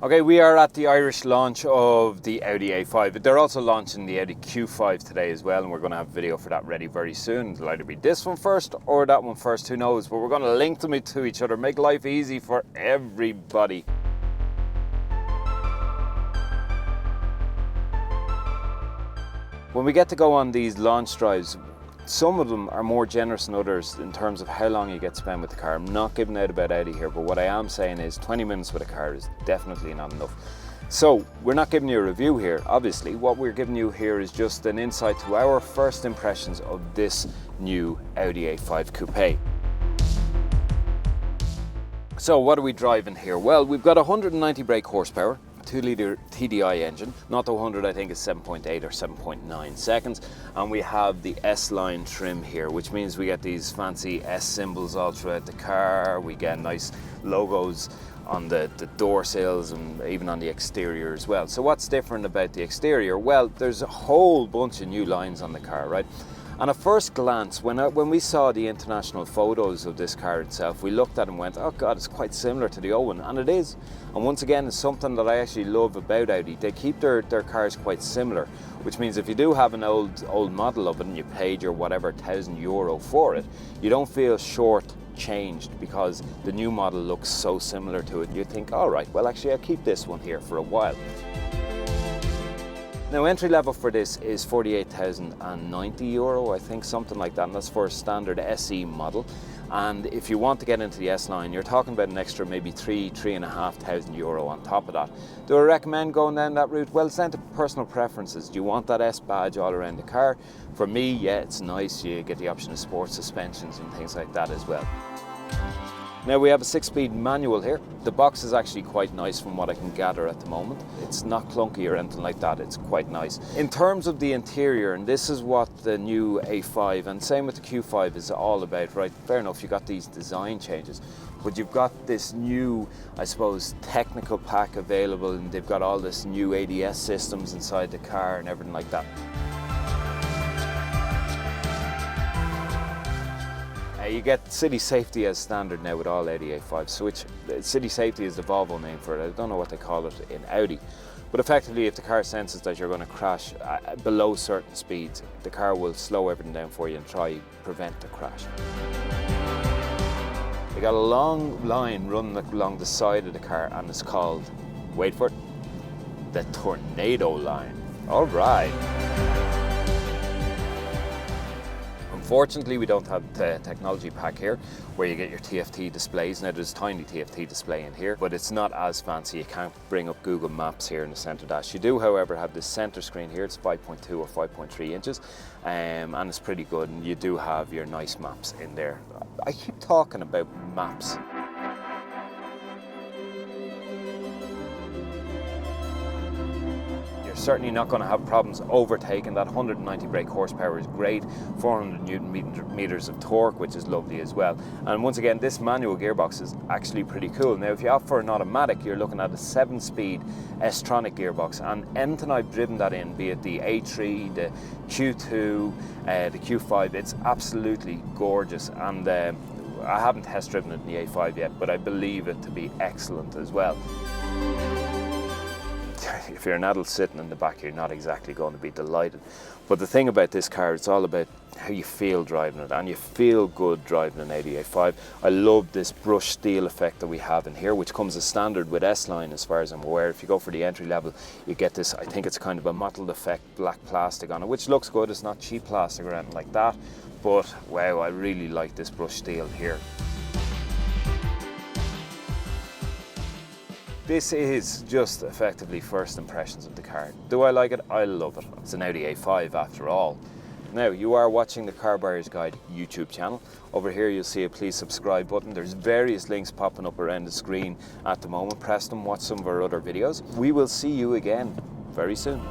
Okay, we are at the Irish launch of the Audi A5. They're also launching the Audi Q5 today as well, and we're going to have a video for that ready very soon. It'll either be this one first or that one first, who knows, but we're going to link them to each other, make life easy for everybody. When we get to go on these launch drives, some of them are more generous than others in terms of how long you get to spend with the car. I'm not giving out about Audi here, but what I am saying is 20 minutes with a car is definitely not enough. So we're not giving you a review here, obviously. What we're giving you here is just an insight to our first impressions of this new Audi A5 Coupe. So what are we driving here? Well, we've got 190 brake horsepower, 2-litre TDI engine, 0 to 100 I think is 7.8 or 7.9 seconds, and we have the S-line trim here, which means we get these fancy S symbols all throughout the car. We get nice logos on the door sills and even on the exterior as well. So what's different about the exterior? Well, there's a whole bunch of new lines on the car, right? And at first glance, when we saw the international photos of this car itself, we looked at it and went, oh God, it's quite similar to the old one, and it is. And once again, it's something that I actually love about Audi. They keep their cars quite similar, which means if you do have an old model of it and you paid your whatever €1,000 for it, you don't feel short-changed because the new model looks so similar to it. You think, all right, well actually I'll keep this one here for a while. Now, entry level for this is €48,090, I think, something like that, and that's for a standard SE model. And if you want to get into the S-line, you're talking about an extra maybe €3,500 on top of that. Do I recommend going down that route? Well, it's down to personal preferences. Do you want that S badge all around the car? For me, yeah, it's nice. You get the option of sports suspensions and things like that as well. Now we have a 6-speed manual here. The box is actually quite nice from what I can gather at the moment. It's not clunky or anything like that, it's quite nice. In terms of the interior, and this is what the new A5 and same with the Q5 is all about, right? Fair enough, you got these design changes, but you've got this new, I suppose, technical pack available, and they've got all this new ADS systems inside the car and everything like that. You get city safety as standard now with all Audi A5s, which city safety is the Volvo name for it. I don't know what they call it in Audi. But effectively, if the car senses that you're going to crash below certain speeds, the car will slow everything down for you and try prevent the crash. They got a long line running along the side of the car, and it's called, wait for it, the Tornado line. All right. Unfortunately, we don't have the technology pack here where you get your TFT displays. Now there's a tiny TFT display in here, but it's not as fancy. You can't bring up Google Maps here in the center dash. You do, however, have this center screen here. It's 5.2 or 5.3 inches, and it's pretty good. And you do have your nice maps in there. I keep talking about maps. Certainly not going to have problems overtaking. That 190 brake horsepower is great, 400 newton meters of torque, which is lovely as well. And once again, this manual gearbox is actually pretty cool. Now, if you opt for an automatic, you're looking at a 7-speed S-tronic gearbox, and anything I've driven that in, be it the A3, the Q2, the Q5, it's absolutely gorgeous. And I haven't test driven it in the A5 yet, but I believe it to be excellent as well. If you're an adult sitting in the back, you're not exactly going to be delighted. But the thing about this car, it's all about how you feel driving it, and you feel good driving an Audi A5. I love this brushed steel effect that we have in here, which comes as standard with S-Line as far as I'm aware. If you go for the entry level, you get this, I think it's kind of a mottled effect black plastic on it, which looks good. It's not cheap plastic or anything like that, but wow, I really like this brushed steel here. This is just effectively first impressions of the car. Do I like it? I love it. It's an Audi A5 after all. Now, you are watching the Car Buyer's Guide YouTube channel. Over here you'll see a please subscribe button. There's various links popping up around the screen at the moment. Press them, watch some of our other videos. We will see you again very soon.